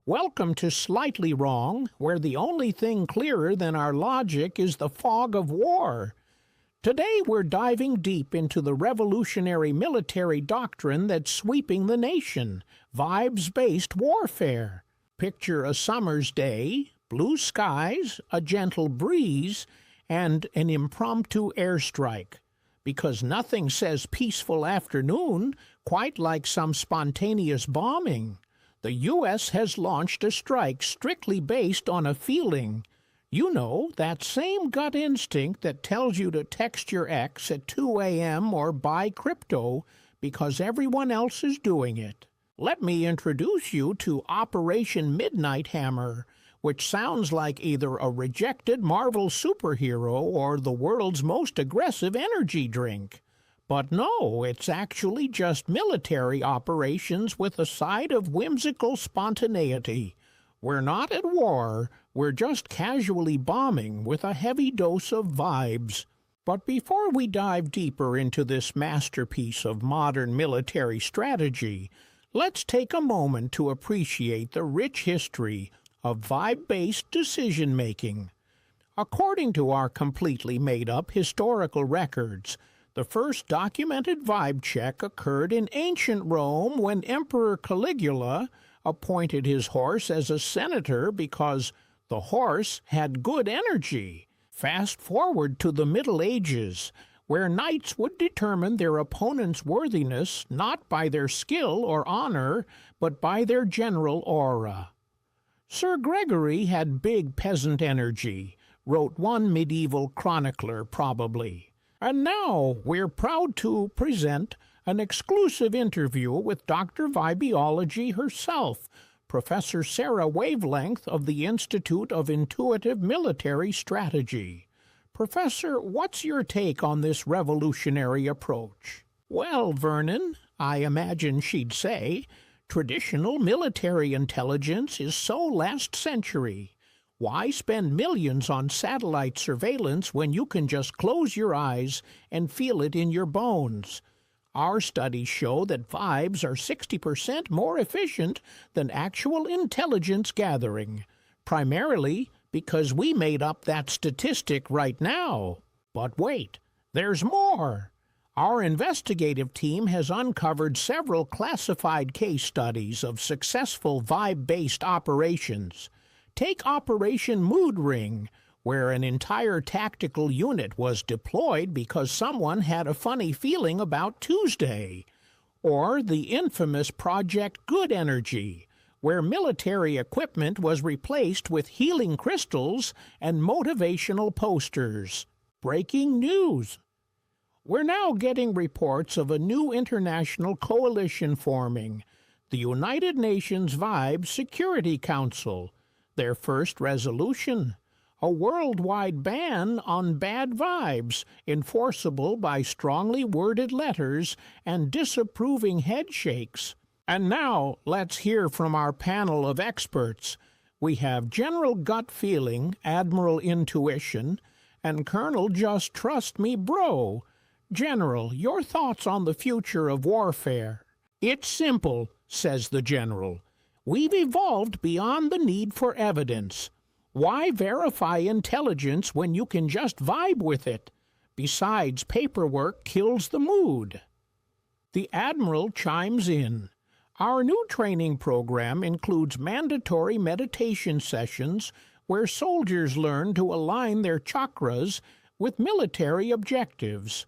Welcome to Slightly Wrong, where the only thing clearer than our logic is the fog of war. Today we're diving deep into the revolutionary military doctrine that's sweeping the nation, vibes-based warfare. Picture a summer's day, blue skies, a gentle breeze, and an impromptu airstrike. Because nothing says peaceful afternoon quite like some spontaneous bombing. The U.S. has launched a strike strictly based on a feeling. You know, that same gut instinct that tells you to text your ex at 2 a.m. or buy crypto because everyone else is doing it. Let me introduce you to Operation Midnight Hammer, which sounds like either a rejected Marvel superhero or the world's most aggressive energy drink. But no, it's actually just military operations with a side of whimsical spontaneity. We're not at war, we're just casually bombing with a heavy dose of vibes. But before we dive deeper into this masterpiece of modern military strategy, let's take a moment to appreciate the rich history of vibe-based decision-making. According to our completely made-up historical records, the first documented vibe check occurred in ancient Rome when Emperor Caligula appointed his horse as a senator because the horse had good energy. Fast forward to the Middle Ages, where knights would determine their opponent's worthiness not by their skill or honor, but by their general aura. Sir Gregory had big peasant energy, wrote one medieval chronicler probably. And now we're proud to present an exclusive interview with Dr. Vibeology herself, Professor Sarah Wavelength of the Institute of Intuitive Military Strategy. Professor, what's your take on this revolutionary approach? Well, Vernon, I imagine she'd say, traditional military intelligence is so last century. Why spend millions on satellite surveillance when you can just close your eyes and feel it in your bones? Our studies show that vibes are 60% more efficient than actual intelligence gathering, primarily because we made up that statistic right now. But wait, there's more. Our investigative team has uncovered several classified case studies of successful vibe-based operations. Take Operation Mood Ring, where an entire tactical unit was deployed because someone had a funny feeling about Tuesday. Or the infamous Project Good Energy, where military equipment was replaced with healing crystals and motivational posters. Breaking news! We're now getting reports of a new international coalition forming, the United Nations Vibe Security Council. Their first resolution, a worldwide ban on bad vibes, enforceable by strongly worded letters and disapproving headshakes. And now let's hear from our panel of experts. We have General Gut Feeling, Admiral Intuition, and Colonel Just Trust Me Bro. General, your thoughts on the future of warfare? It's simple, says the General. We've evolved beyond the need for evidence. Why verify intelligence when you can just vibe with it? Besides, paperwork kills the mood. The Admiral chimes in. Our new training program includes mandatory meditation sessions where soldiers learn to align their chakras with military objectives.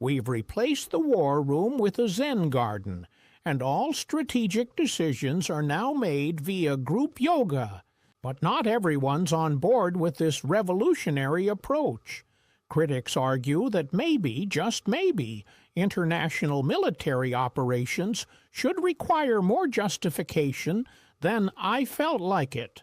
We've replaced the war room with a Zen garden, and all strategic decisions are now made via group yoga. But not everyone's on board with this revolutionary approach. Critics argue that maybe, just maybe, international military operations should require more justification than "I felt like it."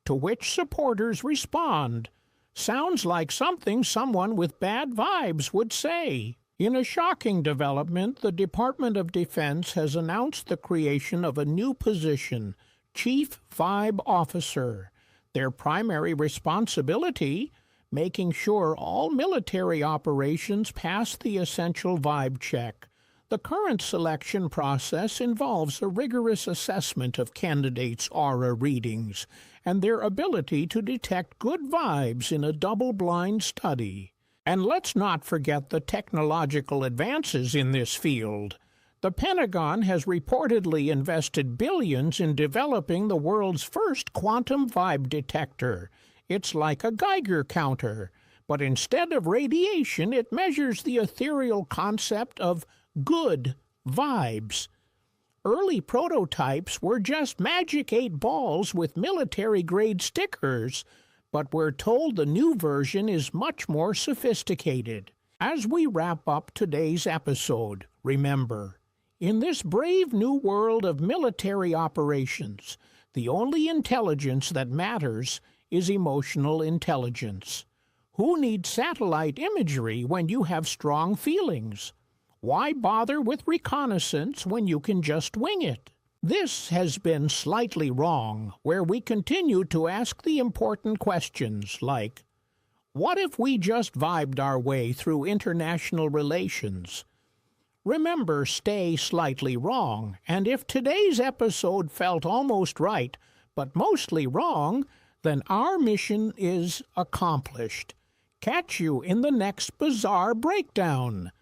To which supporters respond, "Sounds like something someone with bad vibes would say." In a shocking development, the Department of Defense has announced the creation of a new position, Chief Vibe Officer. Their primary responsibility, making sure all military operations pass the essential vibe check, The current selection process involves a rigorous assessment of candidates' aura readings and their ability to detect good vibes in a double-blind study. And let's not forget the technological advances in this field. The Pentagon has reportedly invested billions in developing the world's first quantum vibe detector. It's like a Geiger counter, but instead of radiation, it measures the ethereal concept of good vibes. Early prototypes were just magic 8 balls with military-grade stickers, but we're told the new version is much more sophisticated. As we wrap up today's episode, remember, in this brave new world of military operations, the only intelligence that matters is emotional intelligence. Who needs satellite imagery when you have strong feelings? Why bother with reconnaissance when you can just wing it? This has been Slightly Wrong, where we continue to ask the important questions like, what if we just vibed our way through international relations? Remember, stay slightly wrong, and if today's episode felt almost right, but mostly wrong, then our mission is accomplished. Catch you in the next Bizarre Breakdown.